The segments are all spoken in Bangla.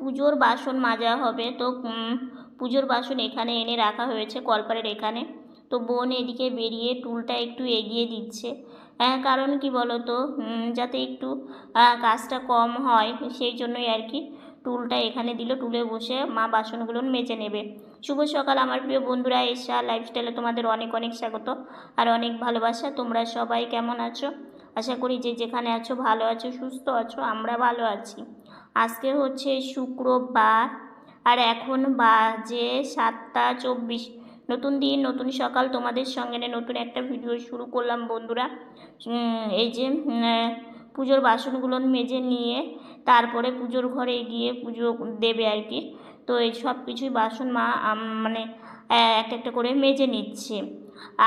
পুজোর বাসন মাজা হবে। তো পুজোর বাসন এখানে এনে রাখা হয়েছে কলপারের এখানে। তো বোন এদিকে বেরিয়ে টুলটা একটু এগিয়ে দিচ্ছে, কারণ কি বলো তো, যাতে একটু কাজটা কম হয় সেই জন্যই আর কি টুলটা এখানে দিল। টুলে বসে মা বাসনগুলো মেজে নেবে। শুভ সকাল আমার প্রিয় বন্ধুরা, এশা লাইফস্টাইলে তোমাদের অনেক অনেক স্বাগত আর অনেক ভালোবাসা। তোমরা সবাই কেমন আছো? আশা করি যে যেখানে আছো ভালো আছো, সুস্থ আছো। আমরা ভালো আছি। আজকে হচ্ছে শুক্রবার আর এখন বাজে 7টা 24। নতুন দিন নতুন সকাল, তোমাদের সঙ্গে নতুন একটা ভিডিও শুরু করলাম বন্ধুরা। এই যে পুজোর বাসনগুলো মেজে নিয়ে তারপরে পুজোর ঘরে গিয়ে পুজো দেবে আর কি। তো এই সব কিছুই বাসন মা মানে একটা একটা করে মেজে নিচ্ছে।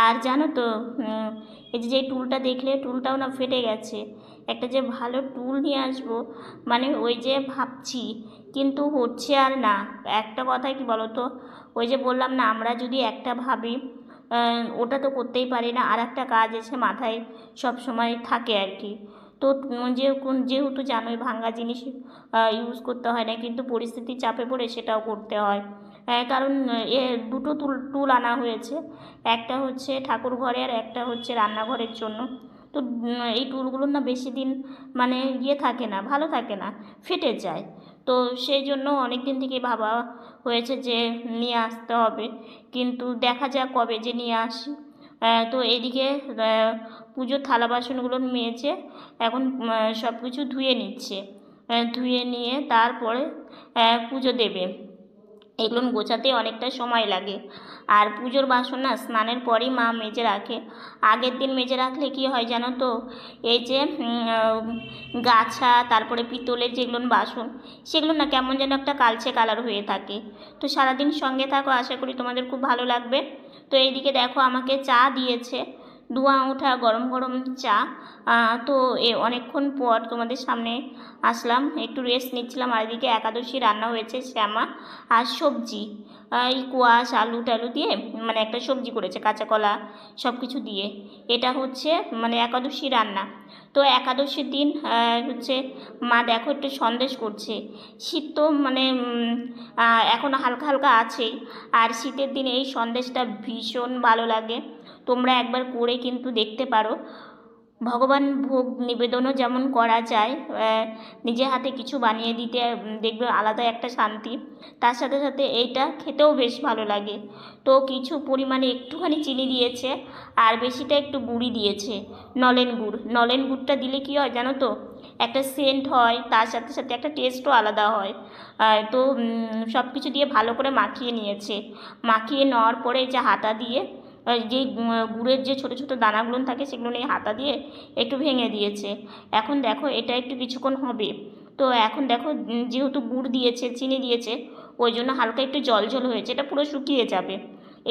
আর জানো তো, এই যে টুলটা দেখলে, টুলটাও না ফেটে গেছে। একটা যে ভালো টুল নিয়ে আসবো মানে ওই যে ভাবছি, কিন্তু হচ্ছে আর না। একটা কথা কি বলো তো, ওই যে বললাম না, আমরা যদি একটা ভাবি ওটা তো করতেই পারি না, আর একটা কাজ এসে মাথায় সব সময় থাকে আর কি। তো যেহেতু জানোই ভাঙা জিনিস ইউজ করতে হয় না, কিন্তু পরিস্থিতির চাপে পড়ে সেটাও করতে হয়। কারণ দুটো টুল আনা হয়েছে, একটা হচ্ছে ঠাকুর ঘরে আর একটা হচ্ছে রান্নাঘরের জন্য। তো এই টুলগুলো না বেশি দিন মানে থাকে না, ভালো থাকে না, ফেটে যায়। তো সেই জন্য অনেক দিন থেকে ভাবা হয়েছে যে নিয়ে আসতে হবে, কিন্তু দেখা যাক কবে যে নিয়ে আসি। তো এদিকে পুজোর থালা বাসনগুলো মেজে এখন সব কিছু ধুয়ে নিচ্ছে। ধুয়ে নিয়ে তারপরে পুজো দেবে। এগুলো গোছাতে অনেকটা সময় লাগে। আর পুজোর বাসন না স্নানের পরেই মা মেজে রাখে। আগের দিন মেজে রাখলে কি হয় জানো তো, এই যে গাছা তারপরে পিতলের যেগুলো বাসন, সেগুলো না কেমন যেন একটা কালচে কালার হয়ে থাকে। তো সারাদিন সঙ্গে থাকো, আশা করি তোমাদের খুব ভালো লাগবে। তো এইদিকে দেখো আমাকে চা দিয়েছে, ধোঁয়া ওঠা গরম গরম চা। তো অনেকক্ষণ পর তোমাদের সামনে আসলাম, একটু রেস্ট নিচ্ছিলাম। আর এদিকে একাদশী রান্না হয়েছে শ্যামা আর সবজি, এই কোয়াশ আলু টালু দিয়ে মানে একটা সবজি করেছে, কাঁচা কলা সব কিছু দিয়ে। এটা হচ্ছে মানে একাদশী রান্না। তো একাদশীর দিন হচ্ছে মা দেখো একটু সন্দেশ করছে। শীত তো মানে এখনও হালকা হালকা আছেই, আর শীতের দিনে এই সন্দেশটা ভীষণ ভালো লাগে। তোমরা একবার করে কিন্তু দেখতে পারো। ভগবান ভোগ নিবেদনও যেমন করা যায়, নিজে হাতে কিছু বানিয়ে দিতে দেখবে আলাদা একটা শান্তি। তার সাথে সাথে এইটা খেতেও বেশ ভালো লাগে। তো কিছু পরিমাণে একটুখানি চিনি দিয়েছে, আর বেশিটা একটু গুড়ি দিয়েছে, নলেন গুড়টা দিলে কী হয় জানো তো, একটা সেন্ট হয়, তার সাথে সাথে একটা টেস্টও আলাদা হয়। তো সব কিছু দিয়ে ভালো করে মাখিয়ে নিয়েছে। মাখিয়ে নেওয়ার পরে যে হাতা দিয়ে যে গুড়ের যে ছোটো ছোটো দানাগুলো থাকে সেগুলো নিয়ে হাতা দিয়ে একটু ভেঙে দিয়েছে। এখন দেখো এটা একটু কিছুক্ষণ হবে। তো এখন দেখো যেহেতু গুড় দিয়েছে চিনি দিয়েছে, ওই জন্য হালকা একটু জল জল হয়েছে, এটা পুরো শুকিয়ে যাবে।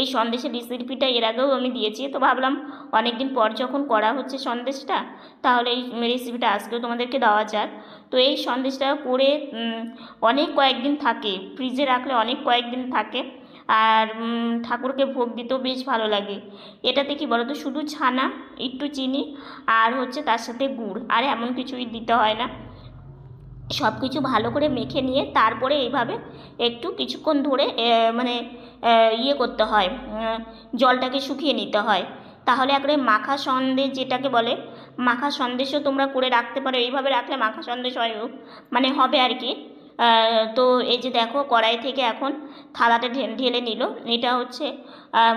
এই সন্দেশের রেসিপিটা এর আগেও আমি দিয়েছি, তো ভাবলাম অনেক দিন পর যখন করা হচ্ছে সন্দেশটা, তাহলে এই রেসিপিটা আজকেও তোমাদেরকে দেওয়া যাক। তো এই সন্দেশটা করে অনেক কয়েকদিন থাকে, ফ্রিজে রাখলে অনেক কয়েকদিন থাকে। আর ঠাকুরকে ভোগ দিতেও বেশ ভালো লাগে। এটাতে কি বলো তো, শুধু ছানা, একটু চিনি আর হচ্ছে তার সাথে গুড়, আর এমন কিছুই দিতে হয় না। সব কিছু ভালো করে মেখে নিয়ে তারপরে এইভাবে একটু কিছুক্ষণ ধরে মানে ইয়ে করতে হয়, জলটাকে শুকিয়ে নিতে হয়। তাহলে একবারে মাখা সন্দেশ যেটাকে বলে, মাখা সন্দেশও তোমরা করে রাখতে পারো। এইভাবে রাখলে মাখা সন্দেশ হয় মানে হবে আর কি। তো এই যে দেখো কড়াই থেকে এখন থালাতে ঢেলে নিল। এটা হচ্ছে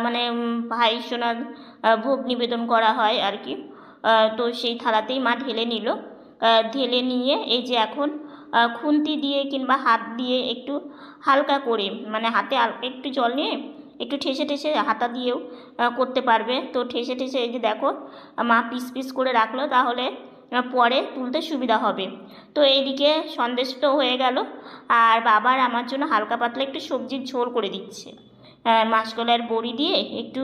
মানে ভাই সোনার ভোগ নিবেদন করা হয় আর কি। তো সেই থালাতেই মা ঢেলে নিল। ঢেলে নিয়ে এই যে এখন খুন্তি দিয়ে কিংবা হাত দিয়ে একটু হালকা করে, মানে হাতে একটু জল নিয়ে একটু ঠেসে ঠেসে, হাতা দিয়েও করতে পারবে। তো ঠেসে ঠেসে এই যে দেখো মা পিস পিস করে রাখলো, তাহলে পরে তুলতে সুবিধা হবে। তো এইদিকে সন্দেশটাও হয়ে গেল, আর বাবার আমার জন্য হালকা পাতলা একটু সবজির ঝোল করে দিচ্ছে, মাসকলাইয়ের বড়ি দিয়ে একটু।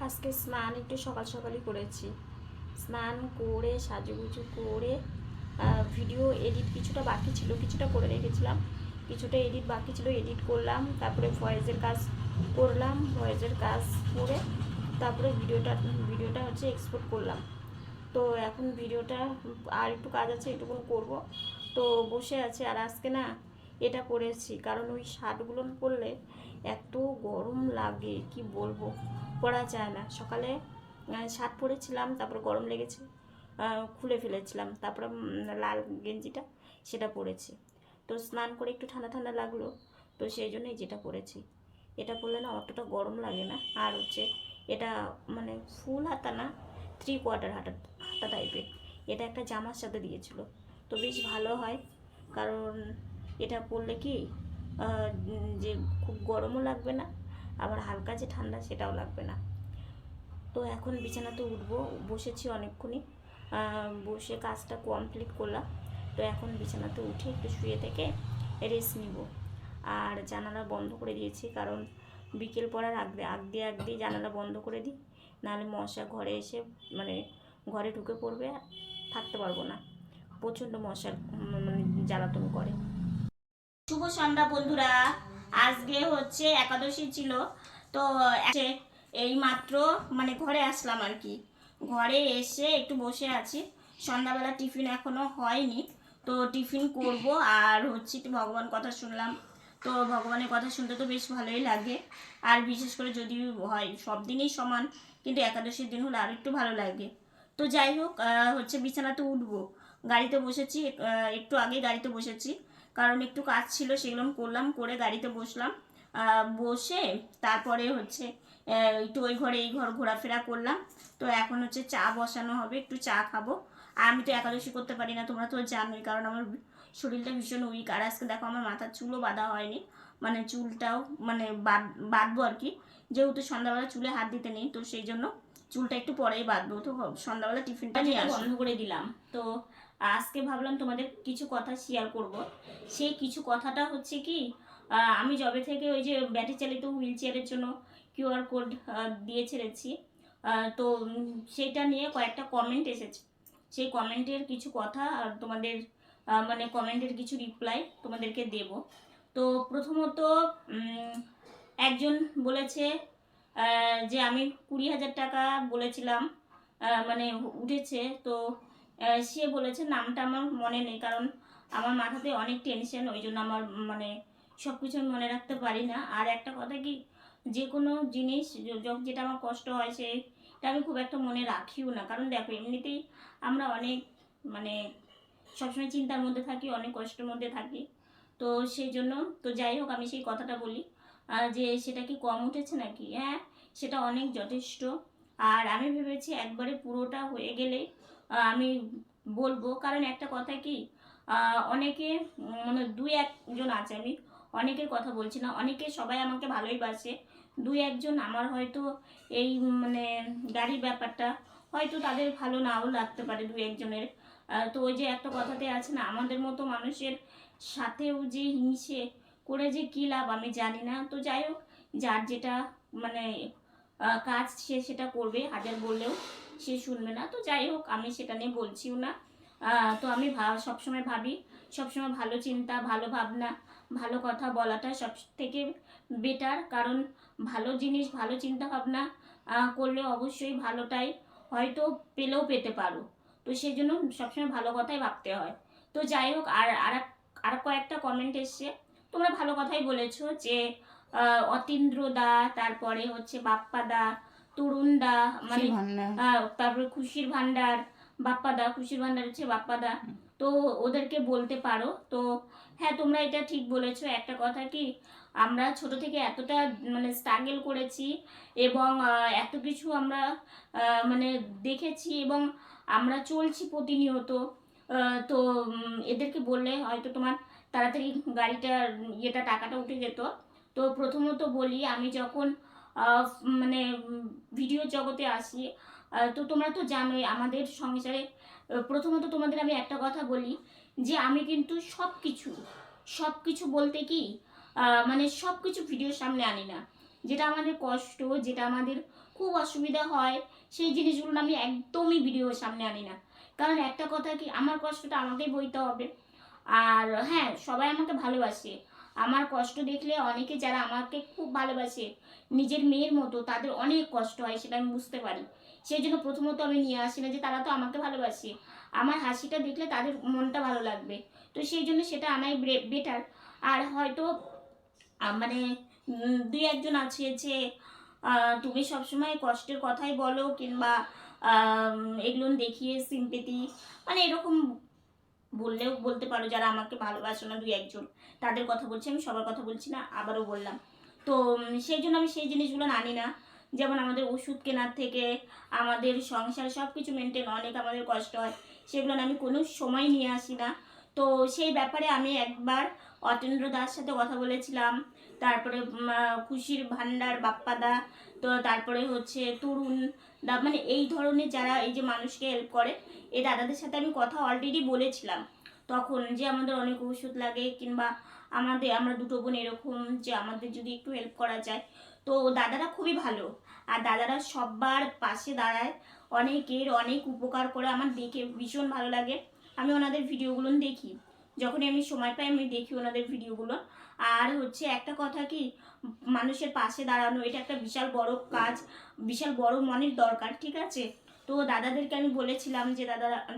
আজকে স্নান একটু সকাল সকালই করেছি। স্নান করে সাজুগুজু করে ভিডিও এডিট কিছুটা বাকি ছিল, কিছুটা করে রেখেছিলাম, কিছুটা এডিট বাকি ছিল, এডিট করলাম। তারপরে ভয়েসের কাজ করলাম, ভয়েসের কাজ করে তারপরে ভিডিওটা হচ্ছে এক্সপোর্ট করলাম। তো এখন ভিডিওটা আর একটু কাজ আছে, এটুকুন করব। তো বসে আছে। আর আজকে না এটা পরেছি, কারণ ওই শার্টগুলো পরলে এত গরম লাগে কি বলবো, পরা যায় না। সকালে শার্ট পরেছিলাম, তারপর গরম লেগেছে, খুলে ফেলেছিলাম, তারপর লাল গেঞ্জিটা সেটা পরেছি। তো স্নান করে একটু ঠান্ডা ঠান্ডা লাগলো, তো সেই জন্যই যেটা পরেছি। এটা পরলে না অতটা গরম লাগে না। আর হচ্ছে এটা মানে ফুল হাতা না, 3/4 হাতা হাতা টাইপের। এটা একটা জামার সাথে দিয়েছিল, তো বেশ ভালো হয়। কারণ এটা পরলে কি যে খুব গরমও লাগবে না, আবার হালকা যে ঠান্ডা সেটাও লাগবে না। তো এখন বিছানাতে উঠবো, বসেছি অনেকক্ষণই, বসে কাজটা কমপ্লিট করলাম। তো এখন বিছানাতে উঠে একটু শুয়ে থেকে রেস্ট নিব। আর জানালা বন্ধ করে দিয়েছি, কারণ বিকেল পড়ার আগ দিয়ে জানালা বন্ধ করে দিই, নাহলে মশা ঘরে এসে মানে ঘরে ঢুকে পড়বে, থাকতে পারবো না, প্রচণ্ড মশার মানে জ্বালাতন করে। শুভ সন্ধ্যা বন্ধুরা, আজকে হচ্ছে একাদশী ছিল। তো এই মাত্র মানে ঘরে আসলাম আর কি। ঘরে এসে একটু বসে আছি, সন্ধ্যাবেলা টিফিন এখনো হয়নি, তো টিফিন করব। আর হচ্ছে একটু ভগবান কথা শুনলাম, তো ভগবানের কথা শুনতে তো বেশ ভালোই লাগে। আর বিশেষ করে যদি হয় সব দিনই সমান, কিন্তু একাদশীর দিন হলে আর একটু ভালো লাগে। তো যাই হোক, হচ্ছে বিছানাতে উঠবো, গাড়িতে বসেছি, একটু আগে গাড়িতে বসেছি, কারণ একটু কাজ ছিল, সেগুলো করলাম, করে গাড়িতে বসলাম। বসে তারপরে হচ্ছে একটু ওই ঘরে এই ঘর ঘোরাফেরা করলাম। তো এখন হচ্ছে চা বসানো হবে, একটু চা খাবো। আর আমি তো একাদশী করতে পারি না, তোমরা তো জানোই, কারণ আমার শরীরটা ভীষণ উইক। আর আজকে দেখো আমার মাথার চুলও বাঁধা হয়নি, মানে চুলটাও মানে বাঁধবো আর কি, যেহেতু সন্ধ্যাবেলা চুলে হাত দিতে নেই, তো সেই জন্য চুলটা একটু পরেই বাঁধবো। তো সন্ধ্যাবেলা টিফিনটা নিয়ে বন্ধ করে দিলাম। তো আজকে ভাবলাম তোমাদের কিছু কথা শেয়ার করব। সেই কিছু কথাটা হচ্ছে কি, আমি যবে থেকে ওই যে ব্যাটারি চালিত হুইল চেয়ারের জন্য কিউআর কোড দিয়ে ছেড়েছি, তো সেটা নিয়ে কয়েকটা কমেন্ট এসেছে। সেই কমেন্টের কিছু কথা তোমাদের মানে কমেন্টের কিছু রিপ্লাই তোমাদেরকে দেব। তো প্রথমত একজন বলেছে যে আমি 20,000 টাকা বলেছিলাম, মানে উঠেছে। তো সে বলেছে, নামটা আমার মনে নেই, কারণ আমার মাথাতে অনেক টেনশন, ওই জন্য আমার মানে সব কিছু মনে রাখতে পারি না। আর একটা কথা কি, যে কোনো জিনিস যেটা আমার কষ্ট হয় সেটা আমি খুব একটা মনে রাখিও না। কারণ দেখো এমনিতেই আমরা অনেক মানে সবসময় চিন্তার মধ্যে থাকি, অনেক কষ্টের মধ্যে থাকি। তো সেই জন্য, তো যাই হোক, আমি সেই কথাটা বলি যে সেটা কি কম উঠেছে নাকি? হ্যাঁ, সেটা অনেক যথেষ্ট। আর আমি ভেবেছি একবারে পুরোটা হয়ে গেলে আমি বলবো। কারণ একটা কথা কি, অনেকে মানে 2-1 জন আছে, আমি অনেকের কথা বলছি না, অনেকে সবাই আমাকে ভালোই বাসে। 2-1 জন আমার হয়তো এই মানে গাড়ির ব্যাপারটা হয়তো তাদের ভালো নাও লাগতে পারে 2-1 জনের। তো ওই যে একটা কথাতে আছে না, আমাদের মতো মানুষের সাথেও যে হিংসে করে যে কী লাভ আমি জানি না। তো যাই হোক, যার যেটা মানে কাজ সে সেটা করবে, হাজার বললেও সে শুনবে না। তো যাই হোক, আমি সেটা নিয়ে বলছিও না। তো আমি সবসময় ভাবি, সবসময় ভালো চিন্তা, ভালো ভাবনা, ভালো কথা বলাটা সব থেকে বেটার। কারণ ভালো জিনিস, ভালো চিন্তা ভাবনা করলে অবশ্যই ভালোটাই হয়তো পেলেও পেতে পারো। তো সেই জন্য সবসময় ভালো কথাই ভাবতে হয়। তো যাই হোক, আর কয়েকটা কমেন্ট এসছে, তোমরা ভালো কথাই বলেছো, যে অতীন্দ্র দা, তারপরে হচ্ছে বাপ্পা দা, তরুণ দা, মানে তারপরে খুশির ভান্ডার, বাপ্পা দা, খুশির ভান্ডার হচ্ছে বাপ্পা দা। তো ওদেরকে বলতে পারো। তো হ্যাঁ, তোমরা এটা ঠিক বলেছো। একটা কথা কি, আমরা ছোট থেকে এতটা মানে স্ট্রাগল করেছি, এবং এত কিছু আমরা মানে দেখেছি, এবং আমরা চলছি প্রতিনিয়ত। তো এদেরকে বললে হয়তো তোমার তাড়াতাড়ি গাড়িটার টাকাটা উঠে যেত। তো প্রথমত বলি, আমি যখন মানে ভিডিও জগতে আসি, তো তোমরা তো জানোই আমাদের সংসারে, প্রথমত তোমাদের আমি একটা কথা বলি, যে আমি কিন্তু সব কিছু বলতে কি মানে সব কিছু ভিডিওর সামনে আনি না। যেটা আমাদের কষ্ট, যেটা আমাদের খুব অসুবিধা হয়, সেই জিনিসগুলো আমি একদমই ভিডিওর সামনে আনি না। কারণ একটা কথা কি, আমার কষ্টটা আমাকেই বইতে হবে। আর হ্যাঁ, সবাই আমাকে ভালোবাসে, আমার কষ্ট দেখলে অনেকে যারা আমাকে খুব ভালোবাসে নিজের মেয়ের মতো, তাদের অনেক কষ্ট হয়, সেটা আমি বুঝতে পারি। সেই জন্য প্রথমত আমি নিয়ে আসি না যে তারা তো আমাকে ভালোবাসে, আমার হাসিটা দেখলে তাদের মনটা ভালো লাগবে। তো তো সেই জন্য সেটা আনাই বেটার। আর হয়তো মানে দুই একজন আছে যে তুমি সবসময় কষ্টের কথাই বলো, কিংবা এগুলো দেখিয়ে সিম্পেথি, মানে এরকম বললেও বলতে পারো, যারা আমাকে ভালোবাসো না দুই একজন, তাদের কথা বলছি, আমি সবার কথা বলছি না, আবারও বললাম। তো সেই জন্য আমি সেই জিনিসগুলো আনি না। যেমন আমাদের ওষুধ কেনার থেকে আমাদের সংসার সব কিছু মেনটেন, অনেক আমাদের কষ্ট হয়, সেগুলো আমি কোনো সময় নিয়ে আসি না। তো সেই ব্যাপারে আমি একবার অতেন্দ্র দার সাথে কথা বলেছিলাম, তারপরে খুশির ভান্ডার বাপ্পাদা, তো তারপরে হচ্ছে তরুণ দা, মানে এই ধরনের যারা এই যে মানুষকে হেল্প করে, এই দাদাদের সাথে আমি কথা অলরেডি বলেছিলাম তখন, যে আমাদের অনেক ওষুধ লাগে, কিংবা আমরা দুটো বোন এরকম, যে আমাদের যদি একটু হেল্প করা যায়। তো দাদারা খুবই ভালো, আর দাদারা সবার পাশে দাঁড়ায়, অনেকের অনেক উপকার করে, আমার দেখে ভীষণ ভালো লাগে। আমি ওনাদের ভিডিওগুলো দেখি, যখনই আমি সময় পাই আমি দেখি ওনাদের ভিডিওগুলো। আর হচ্ছে একটা কথা কি, মানুষের পাশে দাঁড়ানো এটা একটা বিশাল বড় কাজ, বিশাল বড় মনের দরকার, ঠিক আছে। তো দাদাদেরকে আমি বলেছিলাম যে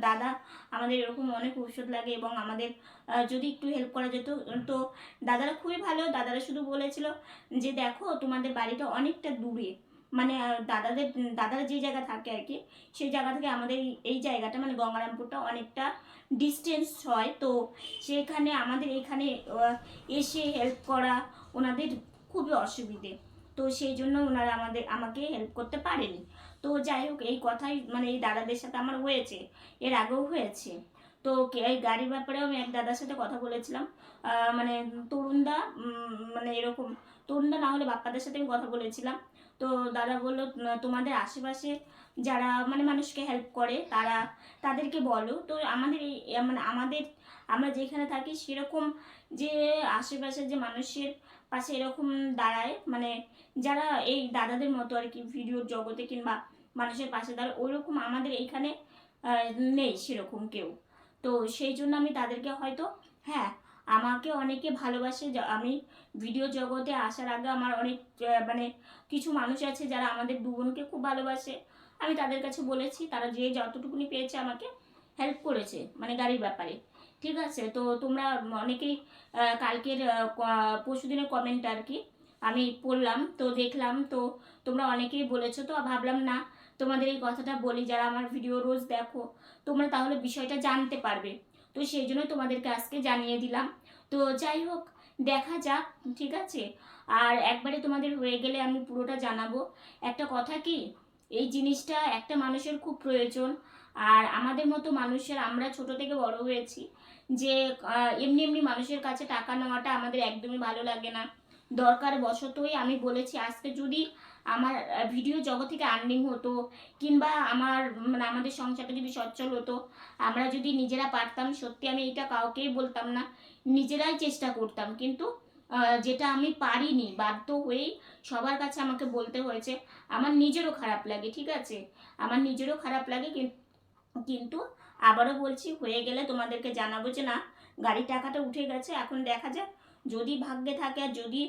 দাদা আমাদের এরকম অনেক ঔষধ লাগে, এবং আমাদের যদি একটু হেল্প করা যেত। তো দাদারা খুবই ভালো, দাদারা শুধু বলেছিল যে দেখো তোমাদের বাড়িটা অনেকটা দূরে, মানে দাদারা যে জায়গা থাকে আর কি, সেই জায়গা থেকে আমাদের এই জায়গাটা মানে গঙ্গারামপুরটা অনেকটা ডিস্টেন্স হয়। তো সেখানে আমাদের এখানে এসে হেল্প করা ওনাদের খুবই অসুবিধে, তো সেই জন্য ওনারা আমাকে হেল্প করতে পারেনি। তো যাই হোক, এই কথাই মানে এই দাদাদের সাথে আমার হয়েছে, এর আগেও হয়েছে। তো এই গাড়ির ব্যাপারেও আমি এক দাদার সাথে কথা বলেছিলাম, মানে তরুণদা, মানে এরকম তরুণদা না হলে বাপ্পাদের সাথে আমি কথা বলেছিলাম। তো দাদা বললো তোমাদের আশেপাশে যারা মানে মানুষকে হেল্প করে তাদেরকে বলো। তো আমাদের এই মানে আমরা যেখানে থাকি সেরকম যে আশেপাশে যে মানুষের পাশে এরকম দাঁড়ায়, মানে যারা এই দাদাদের মতো আর কি ভিডিওর জগতে কিংবা মানুষের পাশে দাঁড়ায়, ওইরকম আমাদের এইখানে নেই সেরকম কেউ। তো সেই জন্য আমি তাদেরকে হয়তো, হ্যাঁ, আমাকে অনেকে ভালোবাসে, আমি ভিডিও জগতে আসার আগে আমার অনেক মানে কিছু মানুষ আছে যারা আমাদের দু বোনকে খুব ভালোবাসে, আমি তাদের কাছে বলেছি, তারা যে যতটুকুনি পেয়েছে আমাকে হেল্প করেছে, মানে গাড়ির ব্যাপারে, ঠিক আছে। তো তোমরা অনেকেই কালকের পরশুদিনের কমেন্ট আর কি আমি পড়লাম, তো দেখলাম, তো তোমরা অনেকেই বলেছো, তো ভাবলাম না তোমাদের এই কথাটা বলি, যারা আমার ভিডিও রোজ দেখো তোমরা তাহলে বিষয়টা জানতে পারবে, তো সেই জন্য তোমাদেরকে আজকে জানিয়ে দিলাম। তো যাই হোক, দেখা যাক, ঠিক আছে। আর একবারে তোমাদের হয়ে গেলে আমি পুরোটা জানাবো। একটা কথা কি, এই জিনিসটা একটা মানুষের খুব প্রয়োজন। আর আমাদের মতো মানুষের, আমরা ছোট থেকে বড় হয়েছি, যে এমনি এমনি মানুষের কাছে টাকা নেওয়াটা আমাদের একদমই ভালো লাগে না। দরকার বশতই আমি বলেছি, আজকে যদি আমার ভিডিও জগৎ থেকে আর্নিং হতো, কিংবা মানে আমাদের সংসারটা যদি সচ্ছল হতো, আমরা যদি নিজেরা পারতাম, সত্যি আমি এটা কাউকেই বলতাম না, নিজেরাই চেষ্টা করতাম, কিন্তু যেটা আমি পারিনি, বাধ্য হয়েই সবার কাছে আমাকে বলতে হয়েছে। আমার নিজেরও খারাপ লাগে, ঠিক আছে, আমার নিজেরও খারাপ লাগে, কিন্তু আবারও বলছি, হয়ে গেলে তোমাদেরকে জানাবো যে না, গাড়ির টাকাটা উঠে গেছে, এখন দেখা যাক, যদি ভাগ্যে থাকে আর যদি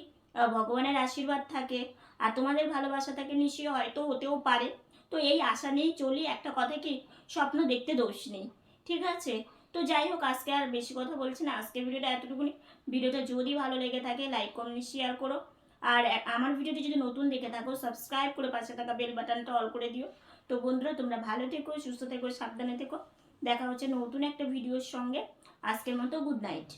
ভগবানের আশীর্বাদ থাকে আর তোমাদের ভালোবাসা থাকে, নিশ্চয়ই হয়তো হতেও পারে। তো এই আশা নিয়েই চলি, একটা কথা কি, স্বপ্ন দেখতে দোষ নেই, ঠিক আছে। তো যাই হোক, আজকে আর বেশি কথা বলছি না, আজকের ভিডিওটা এতটুকুনি। ভিডিওটা যদি ভালো লেগে থাকে লাইক কমেন্ট শেয়ার করো, আর আমার ভিডিওটি যদি নতুন দেখে থাকো সাবস্ক্রাইব করে পাশে থাকা বেল বাটনটা অল করে দিও। তো বন্ধুরা, তোমরা ভালো থেকো, সুস্থ থেকো, সাবধানে থেকো, দেখা হচ্ছে নতুন একটা ভিডিওর সঙ্গে। আজকের মতো গুড নাইট।